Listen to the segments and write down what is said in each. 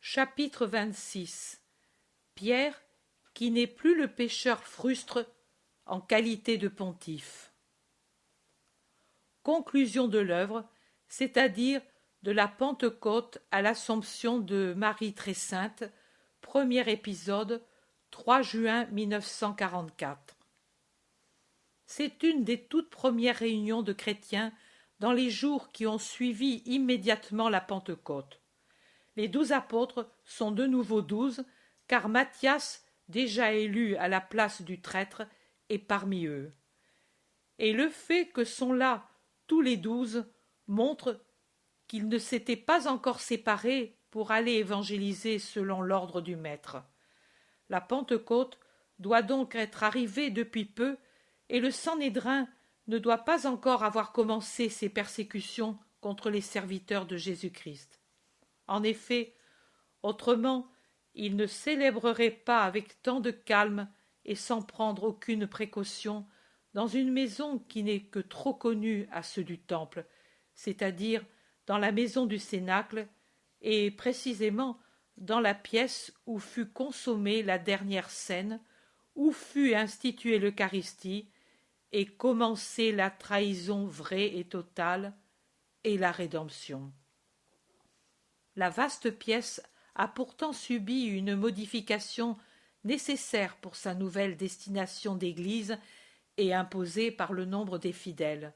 Chapitre 26. Pierre, qui n'est plus le pécheur frustre en qualité de pontife. Conclusion de l'œuvre, c'est-à-dire de la Pentecôte à l'Assomption de Marie très sainte, premier épisode, 3 juin 1944. C'est une des toutes premières réunions de chrétiens dans les jours qui ont suivi immédiatement la Pentecôte. Les 12 apôtres sont de nouveau 12, car Matthias, déjà élu à la place du traître, est parmi eux. Et le fait que sont là tous les 12 montre qu'ils ne s'étaient pas encore séparés pour aller évangéliser selon l'ordre du Maître. La Pentecôte doit donc être arrivée depuis peu, et le Sanhédrin ne doit pas encore avoir commencé ses persécutions contre les serviteurs de Jésus-Christ. En effet, autrement, il ne célébrerait pas avec tant de calme et sans prendre aucune précaution dans une maison qui n'est que trop connue à ceux du Temple, c'est-à-dire dans la maison du Cénacle, et précisément dans la pièce où fut consommée la dernière scène, où fut instituée l'Eucharistie, et commencée la trahison vraie et totale, et la rédemption. La vaste pièce a pourtant subi une modification nécessaire pour sa nouvelle destination d'église et imposée par le nombre des fidèles.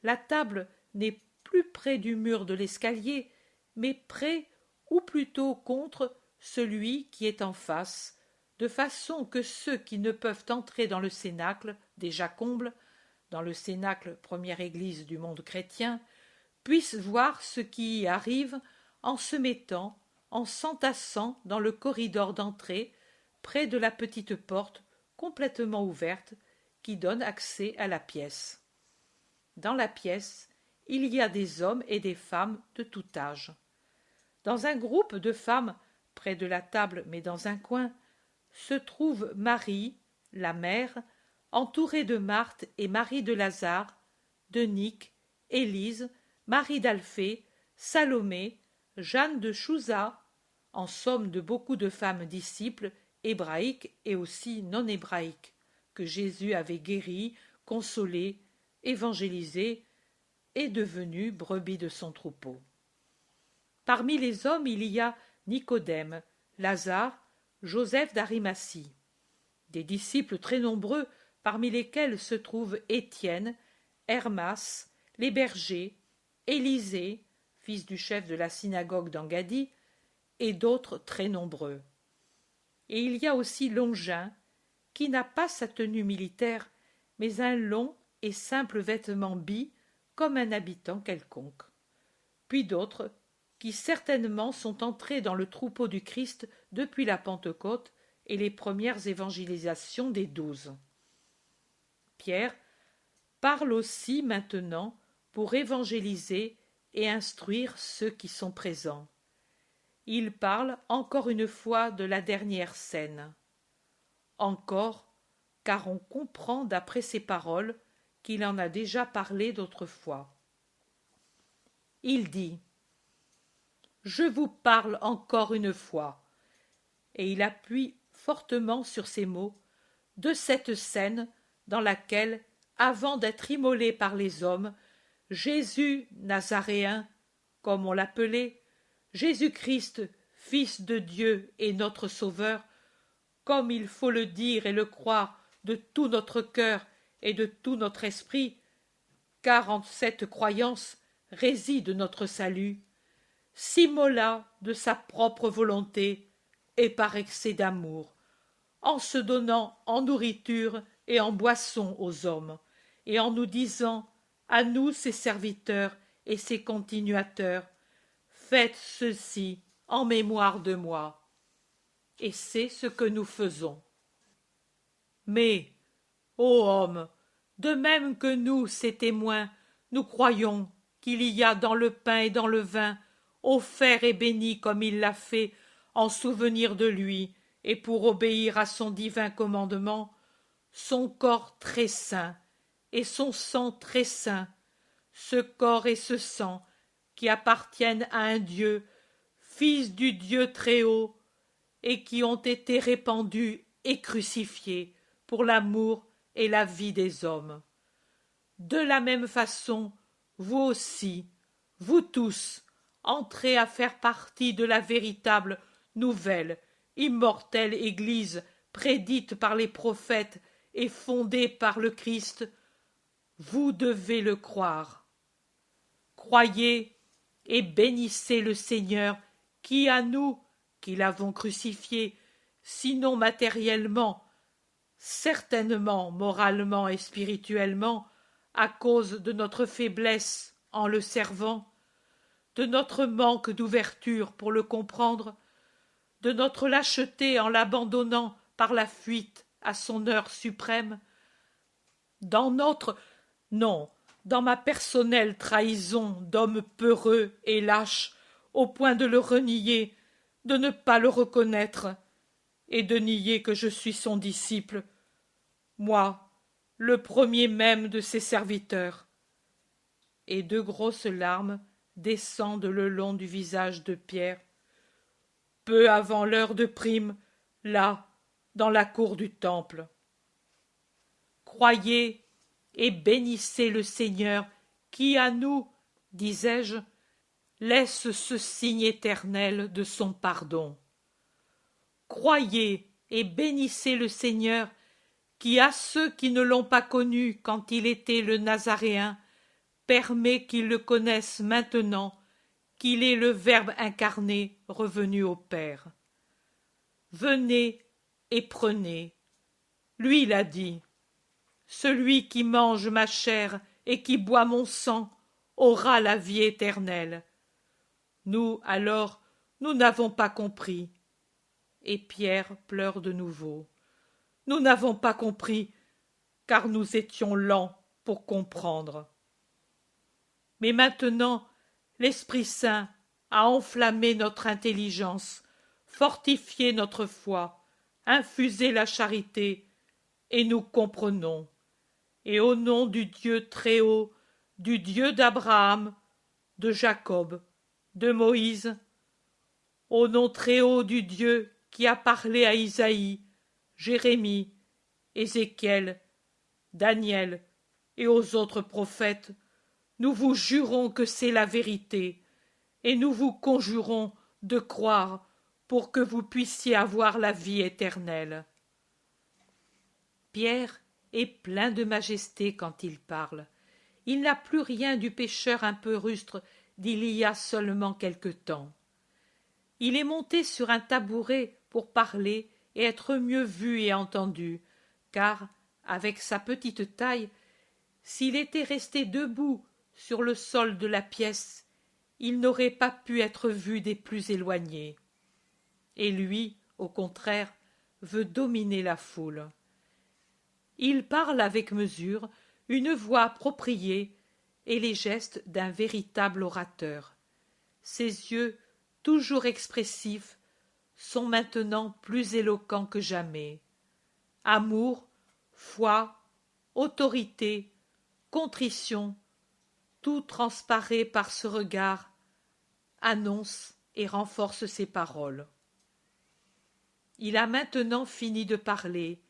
La table n'est plus près du mur de l'escalier, mais près, ou plutôt contre, celui qui est en face, de façon que ceux qui ne peuvent entrer dans le cénacle, déjà comble, dans le cénacle, première église du monde chrétien, puissent voir ce qui y arrive en se mettant, en s'entassant dans le corridor d'entrée, près de la petite porte complètement ouverte qui donne accès à la pièce. Dans la pièce, il y a des hommes et des femmes de tout âge. Dans un groupe de femmes, près de la table mais dans un coin, se trouve Marie, la mère, entourée de Marthe et Marie de Lazare, de Nic, Élise, Marie d'Alphée, Salomé, Jeanne de Chouza, en somme de beaucoup de femmes disciples, hébraïques et aussi non hébraïques, que Jésus avait guéries, consolées, évangélisées et devenues brebis de son troupeau. Parmi les hommes, il y a Nicodème, Lazare, Joseph d'Arimathie, des disciples très nombreux, parmi lesquels se trouvent Étienne, Hermas, les bergers, Élisée, fils du chef de la synagogue d'Engadie, et d'autres très nombreux. Et il y a aussi Longin, qui n'a pas sa tenue militaire, mais un long et simple vêtement bis, comme un habitant quelconque. Puis d'autres, qui certainement sont entrés dans le troupeau du Christ depuis la Pentecôte et les premières évangélisations des 12. Pierre parle aussi maintenant pour évangéliser et instruire ceux qui sont présents. Il parle encore une fois de la dernière scène. Encore, car on comprend d'après ses paroles qu'il en a déjà parlé d'autrefois. Il dit « Je vous parle encore une fois », et il appuie fortement sur ces mots, de cette scène dans laquelle, avant d'être immolé par les hommes, Jésus Nazaréen, comme on l'appelait, Jésus-Christ, Fils de Dieu et notre Sauveur, comme il faut le dire et le croire de tout notre cœur et de tout notre esprit, car en cette croyance réside notre salut, s'immola de sa propre volonté et par excès d'amour, en se donnant en nourriture et en boisson aux hommes, et en nous disant, à nous ses serviteurs et ses continuateurs, faites ceci en mémoire de moi. Et c'est ce que nous faisons. Mais, ô hommes, de même que nous, ses témoins, nous croyons qu'il y a dans le pain et dans le vin, offert et béni comme il l'a fait, en souvenir de lui, et pour obéir à son divin commandement, son corps très saint et son sang très saint, ce corps et ce sang qui appartiennent à un Dieu fils du Dieu Très-Haut, et qui ont été répandus et crucifiés pour l'amour et la vie des hommes. De la même façon, vous aussi, vous tous, entrez à faire partie de la véritable, nouvelle, immortelle Église prédite par les prophètes et fondée par le Christ. Vous devez le croire. Croyez et bénissez le Seigneur qui, à nous, qui l'avons crucifié, sinon matériellement, certainement moralement et spirituellement, à cause de notre faiblesse en le servant, de notre manque d'ouverture pour le comprendre, de notre lâcheté en l'abandonnant par la fuite à son heure suprême, dans ma personnelle trahison d'homme peureux et lâche, au point de le renier, de ne pas le reconnaître, et de nier que je suis son disciple, moi, le premier même de ses serviteurs. Et deux grosses larmes descendent le long du visage de Pierre. Peu avant l'heure de prime, là, dans la cour du temple. Croyez et bénissez le Seigneur qui, à nous, disais-je, laisse ce signe éternel de son pardon. Croyez et bénissez le Seigneur qui, à ceux qui ne l'ont pas connu quand il était le Nazaréen, permet qu'ils le connaissent maintenant, qu'il est le Verbe incarné revenu au Père. Venez et prenez. Lui l'a dit. Celui qui mange ma chair et qui boit mon sang aura la vie éternelle. Nous, alors, nous n'avons pas compris. Et Pierre pleure de nouveau. Nous n'avons pas compris, car nous étions lents pour comprendre. Mais maintenant, l'Esprit Saint a enflammé notre intelligence, fortifié notre foi, infusé la charité, et nous comprenons. Et au nom du Dieu Très-Haut, du Dieu d'Abraham, de Jacob, de Moïse, au nom Très-Haut du Dieu qui a parlé à Isaïe, Jérémie, Ézéchiel, Daniel et aux autres prophètes, nous vous jurons que c'est la vérité, et nous vous conjurons de croire pour que vous puissiez avoir la vie éternelle. Pierre est plein de majesté quand il parle. Il n'a plus rien du pécheur un peu rustre d'il y a seulement quelque temps. Il est monté sur un tabouret pour parler et être mieux vu et entendu, car, avec sa petite taille, s'il était resté debout sur le sol de la pièce, il n'aurait pas pu être vu des plus éloignés. Et lui, au contraire, veut dominer la foule. Il parle avec mesure, une voix appropriée et les gestes d'un véritable orateur. Ses yeux, toujours expressifs, sont maintenant plus éloquents que jamais. Amour, foi, autorité, contrition, tout transparaît par ce regard, annonce et renforce ses paroles. Il a maintenant fini de parler.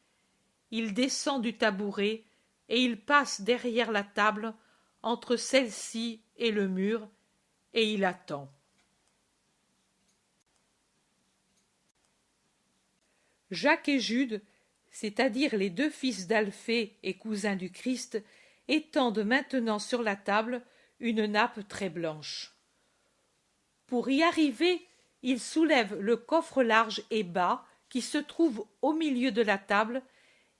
Il descend du tabouret et il passe derrière la table, entre celle-ci et le mur, et il attend. Jacques et Jude, c'est-à-dire les deux fils d'Alphée et cousins du Christ, étendent maintenant sur la table une nappe très blanche. Pour y arriver, ils soulèvent le coffre large et bas qui se trouve au milieu de la table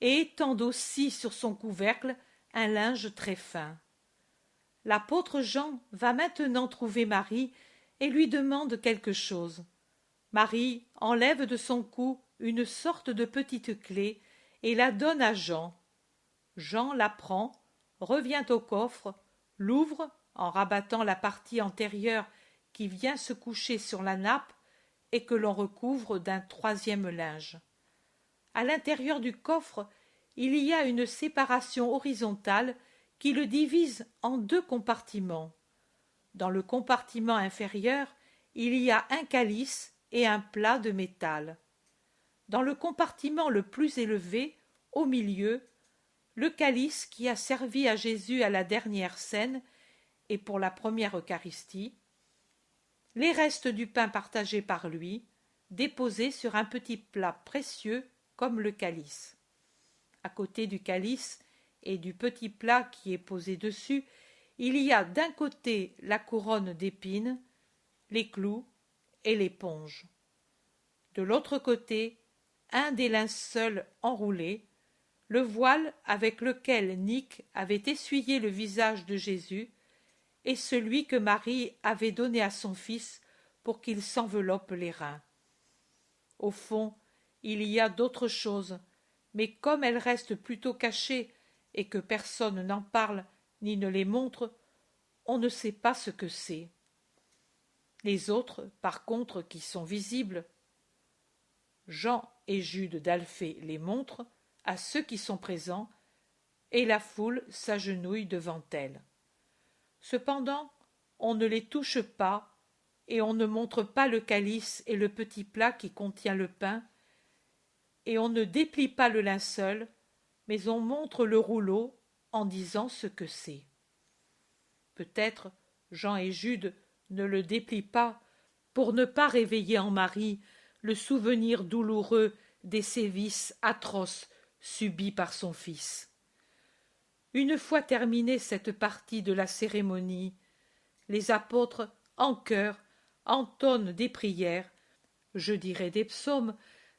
et étendent aussi sur son couvercle un linge très fin. L'apôtre Jean va maintenant trouver Marie et lui demande quelque chose. Marie enlève de son cou une sorte de petite clé et la donne à Jean. Jean la prend, revient au coffre, l'ouvre en rabattant la partie antérieure qui vient se coucher sur la nappe et que l'on recouvre d'un troisième linge. À l'intérieur du coffre, il y a une séparation horizontale qui le divise en deux compartiments. Dans le compartiment inférieur, il y a un calice et un plat de métal. Dans le compartiment le plus élevé, au milieu, le calice qui a servi à Jésus à la dernière scène et pour la première Eucharistie, les restes du pain partagé par lui, déposés sur un petit plat précieux comme le calice. À côté du calice et du petit plat qui est posé dessus, il y a d'un côté la couronne d'épines, les clous et l'éponge. De l'autre côté, un des linceuls enroulés, le voile avec lequel Nic avait essuyé le visage de Jésus, et celui que Marie avait donné à son fils pour qu'il s'enveloppe les reins. Au fond, il y a d'autres choses, mais comme elles restent plutôt cachées et que personne n'en parle ni ne les montre, on ne sait pas ce que c'est. Les autres, par contre, qui sont visibles, Jean et Jude d'Alphée les montrent à ceux qui sont présents, et la foule s'agenouille devant elles. Cependant, on ne les touche pas, et on ne montre pas le calice et le petit plat qui contient le pain, et on ne déplie pas le linceul, mais on montre le rouleau en disant ce que c'est. Peut-être Jean et Jude ne le déplient pas pour ne pas réveiller en Marie le souvenir douloureux des sévices atroces subis par son fils. Une fois terminée cette partie de la cérémonie, les apôtres, en chœur, entonnent des prières, je dirais des psaumes,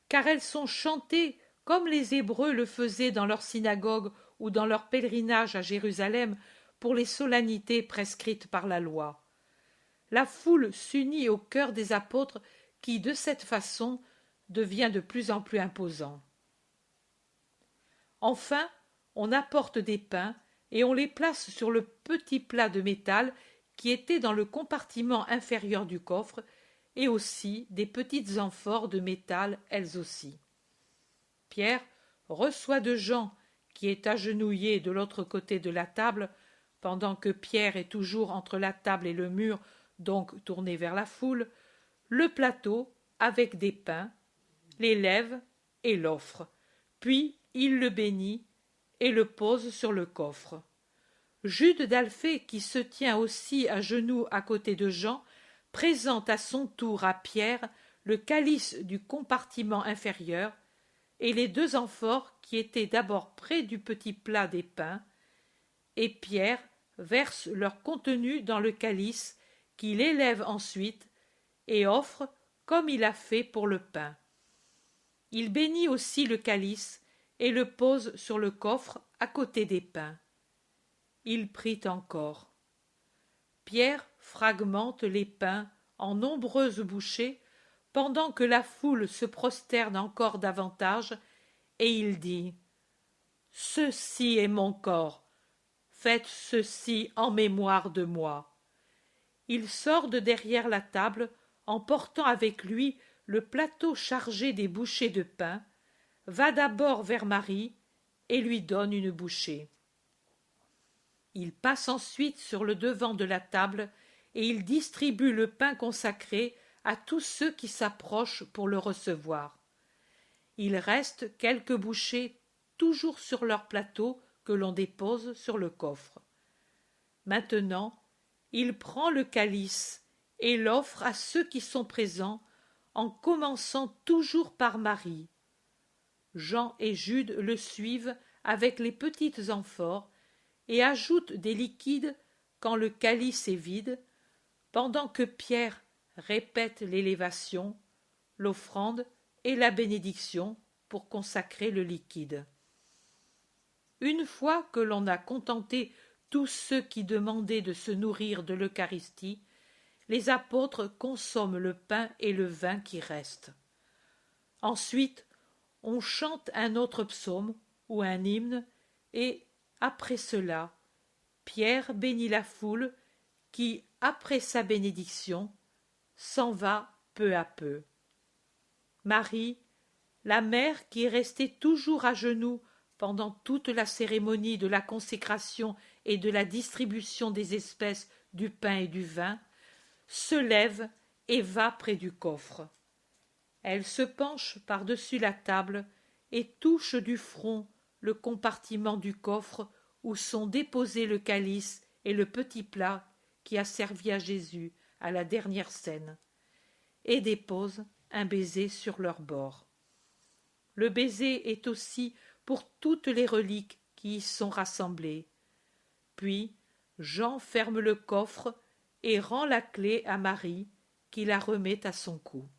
car elles sont chantées comme les Hébreux le faisaient dans leur synagogue ou dans leur pèlerinage à Jérusalem pour les solennités prescrites par la loi. La foule s'unit au chœur des apôtres qui, de cette façon, devient de plus en plus imposant. Enfin, on apporte des pains et on les place sur le petit plat de métal qui était dans le compartiment inférieur du coffre, et aussi des petites amphores de métal elles aussi. Pierre reçoit de Jean, qui est agenouillé de l'autre côté de la table, pendant que Pierre est toujours entre la table et le mur, donc tourné vers la foule, le plateau avec des pains, les lève et l'offre, puis il le bénit et le pose sur le coffre. Jude d'Alphée, qui se tient aussi à genoux à côté de Jean, présente à son tour à Pierre le calice du compartiment inférieur et les deux amphores qui étaient d'abord près du petit plat des pains, et Pierre verse leur contenu dans le calice qu'il élève ensuite et offre comme il a fait pour le pain. Il bénit aussi le calice et le pose sur le coffre à côté des pains. Il prie encore. Pierre fragmente les pains en nombreuses bouchées pendant que la foule se prosterne encore davantage, et il dit : Ceci est mon corps, faites ceci en mémoire de moi. Il sort de derrière la table en portant avec lui le plateau chargé des bouchées de pain, va d'abord vers Marie et lui donne une bouchée. Il passe ensuite sur le devant de la table et il distribue le pain consacré à tous ceux qui s'approchent pour le recevoir. Il reste quelques bouchées toujours sur leur plateau que l'on dépose sur le coffre. Maintenant, il prend le calice et l'offre à ceux qui sont présents, en commençant toujours par Marie. Jean et Jude le suivent avec les petites amphores et ajoutent des liquides quand le calice est vide, pendant que Pierre répète l'élévation, l'offrande et la bénédiction pour consacrer le liquide. Une fois que l'on a contenté tous ceux qui demandaient de se nourrir de l'Eucharistie, les apôtres consomment le pain et le vin qui restent. Ensuite, on chante un autre psaume ou un hymne, et, après cela, Pierre bénit la foule qui, après sa bénédiction, s'en va peu à peu. Marie, la mère qui est restée toujours à genoux pendant toute la cérémonie de la consécration et de la distribution des espèces du pain et du vin, se lève et va près du coffre. Elle se penche par-dessus la table et touche du front le compartiment du coffre où sont déposés le calice et le petit plat qui a servi à Jésus à la dernière scène, et dépose un baiser sur leur bord. Le baiser est aussi pour toutes les reliques qui y sont rassemblées. Puis Jean ferme le coffre et rend la clé à Marie, qui la remet à son cou.